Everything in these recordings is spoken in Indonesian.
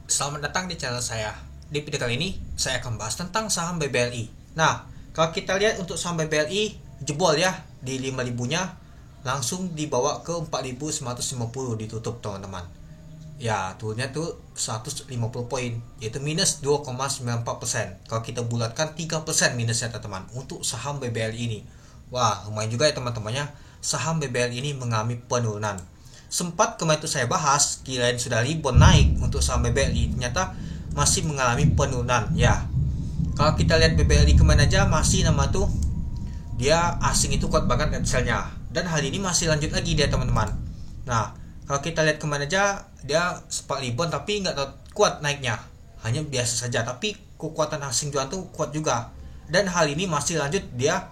Selamat datang di channel saya. Di video kali ini, saya akan bahas tentang saham BBLI. Nah, kalau kita lihat untuk saham BBLI, jebol ya, di 5.000-nya, langsung dibawa ke 4.950 ditutup teman-teman. Ya, turunnya tuh 150 poin, yaitu minus 2,94%. Kalau kita bulatkan 3% minusnya teman-teman, untuk saham BBLI ini. Wah, lumayan juga ya teman-temannya, saham BBLI ini mengalami penurunan. Sempat kemarin itu saya bahas, kirain sudah rebound naik untuk saham BBLI, ternyata masih mengalami penurunan ya. Kalau kita lihat BBLI kemarin aja masih nama tuh dia asing itu kuat banget net sell-nya, dan hari ini masih lanjut lagi dia teman-teman. Nah, kalau kita lihat kemarin aja dia sempat rebound tapi nggak kuat naiknya, hanya biasa saja, tapi kekuatan asing jualan tuh kuat juga, dan hari ini masih lanjut dia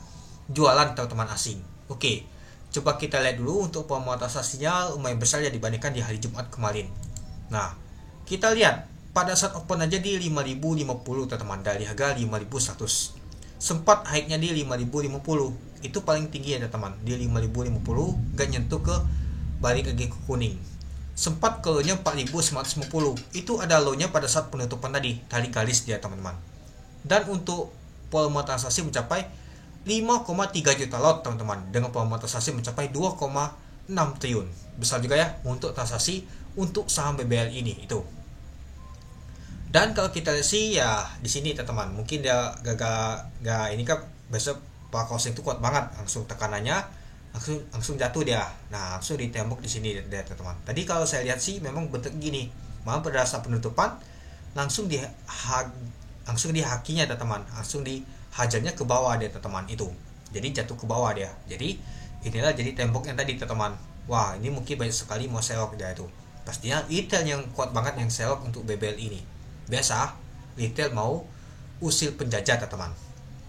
jualan teman-teman asing. Oke, coba kita lihat dulu untuk pemonetisasinya lumayan besar ya dibandingkan di hari Jumat kemarin. Nah, kita lihat pada saat open aja di 5.050 teman-teman, dari harga 5.100. Sempat naiknya di 5.050. Itu paling tinggi ya teman-teman, di 5.050 gak nyentuh ke balik lagi ke kuning. Sempat ke low-nya 4.950. Itu ada low-nya pada saat penutupan tadi, tarik garis dia teman-teman. Dan untuk volume transaksi mencapai 5,3 juta lot teman-teman, dengan volume transaksi mencapai 2,6 triliun. Besar juga ya untuk transaksi untuk saham BBL ini itu. Dan kalau kita lihat sih ya di sini teman-teman, mungkin dia gak ini kan besok Pak Kosing itu kuat banget, langsung tekanannya langsung jatuh dia. Nah, langsung ditembok di sini dia teman-teman. Tadi kalau saya lihat sih memang bentuk gini, malah pada saat penutupan langsung dihakinya teman-teman, langsung dihajarnya ke bawah dia teman-teman itu. Jadi jatuh ke bawah dia. Jadi inilah jadi tembok yang tadi teman-teman. Wah, ini mungkin banyak sekali mau selok dia itu. Pastinya retail yang kuat banget yang selok untuk BBL ini. Biasa retail mau usil penjajah teman-teman.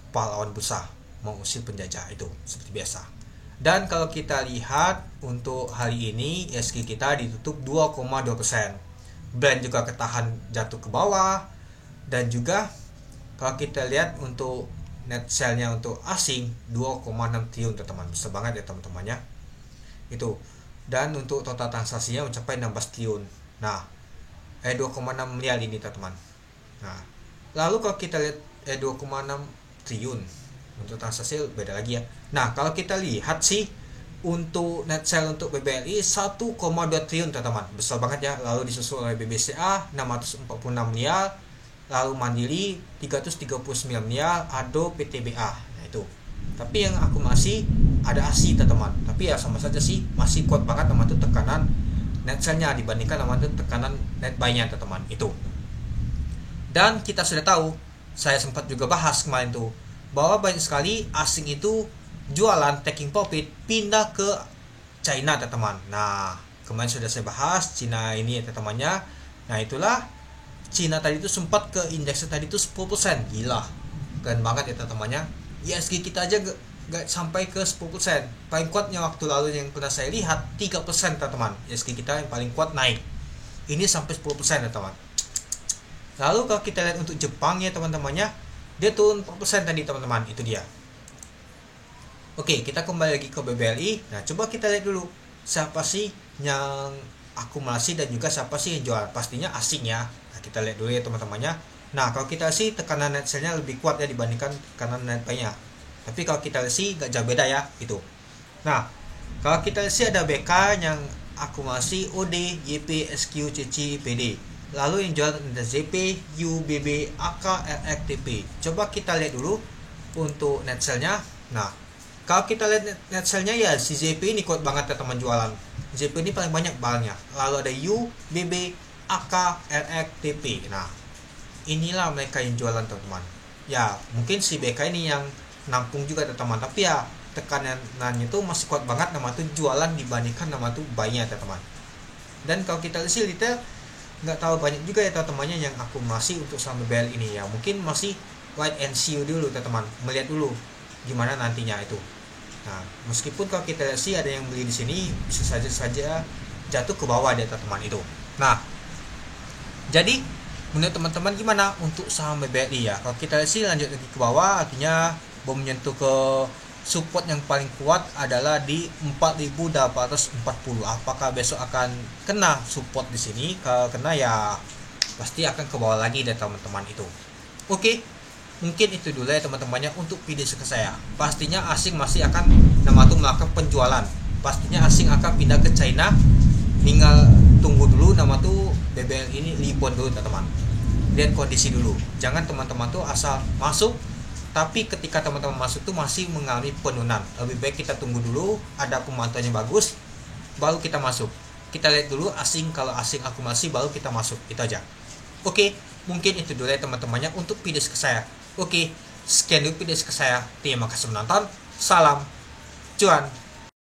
Pahlawan bursa mau usil penjajah itu seperti biasa. Dan kalau kita lihat untuk hari ini ISG kita ditutup 2,2%. Brand juga ketahan jatuh ke bawah. Dan juga kalau kita lihat untuk net sell-nya untuk asing 2,6 triliun teman-teman, besar banget ya teman-temannya itu. Dan untuk total transaksinya mencapai 16 triliun. Nah, 2,6 miliar ini teman-teman. Nah, lalu kalau kita lihat 2,6 triliun untuk transaksi beda lagi ya. Nah, kalau kita lihat sih untuk net sell untuk BBLI 1,2 triliun teman-teman, besar banget ya. Lalu disusul oleh BBCA 646 miliar, lalu Mandiri 339 miliar, Ado, PTBA. Nah itu. Tapi yang aku masih ada ASI teman-teman. Tapi ya sama saja sih, masih kuat banget teman tuh tekanan net sell-nya dibandingkan teman tuh tekanan net buy-nya teman itu. Dan kita sudah tahu, saya sempat juga bahas kemarin tuh, bahwa banyak sekali asing itu jualan taking profit pindah ke China teman-teman. Nah, kemarin sudah saya bahas Cina ini ya teman-temannya. Nah, itulah Cina tadi itu sempat ke indeks tadi itu 10%. Gila. Keren banget ya teman-temannya. ISG kita aja gak sampai ke 10%. Paling kuatnya waktu lalu yang pernah saya lihat 3% teman-teman. ISG kita yang paling kuat naik. Ini sampai 10% teman-teman. Lalu kalau kita lihat untuk Jepang ya teman-temannya, dia turun 4% tadi teman-teman. Itu dia. Oke, kita kembali lagi ke BBLI. Nah, coba kita lihat dulu siapa sih yang akumulasi dan juga siapa sih yang jual. Pastinya asing ya. Kita lihat dulu ya teman-temannya. Nah, kalau kita sih tekanan net sell-nya lebih kuat ya dibandingkan tekanan net buy-nya. Tapi kalau kita lihat sih gak jauh beda ya gitu. Nah, kalau kita lihat sih ada BK yang akumulasi OD, YP, SQ, CC, PD. Lalu yang jual ada ZP, UBB, AK, RX, TP. Coba kita lihat dulu untuk net sell-nya. Nah, kalau kita lihat net sell-nya ya si ZP ini kuat banget ya teman jualan. ZP ini paling banyak barangnya. Lalu ada UBB, AK, RX, TP. Nah, inilah mereka yang jualan teman-teman. Ya, mungkin si BK ini yang nampung juga teman-teman. Tapi ya tekanannya itu masih kuat banget nama tuh jualan dibandingkan nama tuh buy-nya teman-teman. Dan kalau kita lihat sih retail nggak tahu banyak juga ya teman-temannya yang akumulasi untuk saham BBL ini ya. Mungkin masih wait and see dulu teman-teman. Melihat dulu gimana nantinya itu. Nah, meskipun kalau kita lihat sih ada yang beli di sini bisa saja jatuh ke bawah deh teman-teman itu. Nah, jadi menurut teman-teman gimana untuk saham BBLI ya? Kalau kita lihat sih lanjut lagi ke bawah, artinya belum menyentuh ke support yang paling kuat adalah di 4.840. Apakah besok akan kena support di sini? Kalau kena ya pasti akan ke bawah lagi dari teman-teman itu. Oke, mungkin itu dulu ya teman-temannya untuk video ke saya. Pastinya asing masih akan nama tuh melakukan penjualan, pastinya asing akan pindah ke China. Tinggal tunggu dulu nama tuh BBL ini rebound dulu teman-teman, lihat kondisi dulu. Jangan teman-teman tuh asal masuk, tapi ketika teman-teman masuk tuh masih mengalami penurunan. Lebih baik kita tunggu dulu ada pemantauannya bagus, baru kita masuk. Kita lihat dulu asing, kalau asing akumulasi baru kita masuk, itu aja. Oke, mungkin itu dulu ya teman-temannya untuk video ke saya. Oke, sekian dulu video ke saya. Terima kasih menonton. Salam cuan.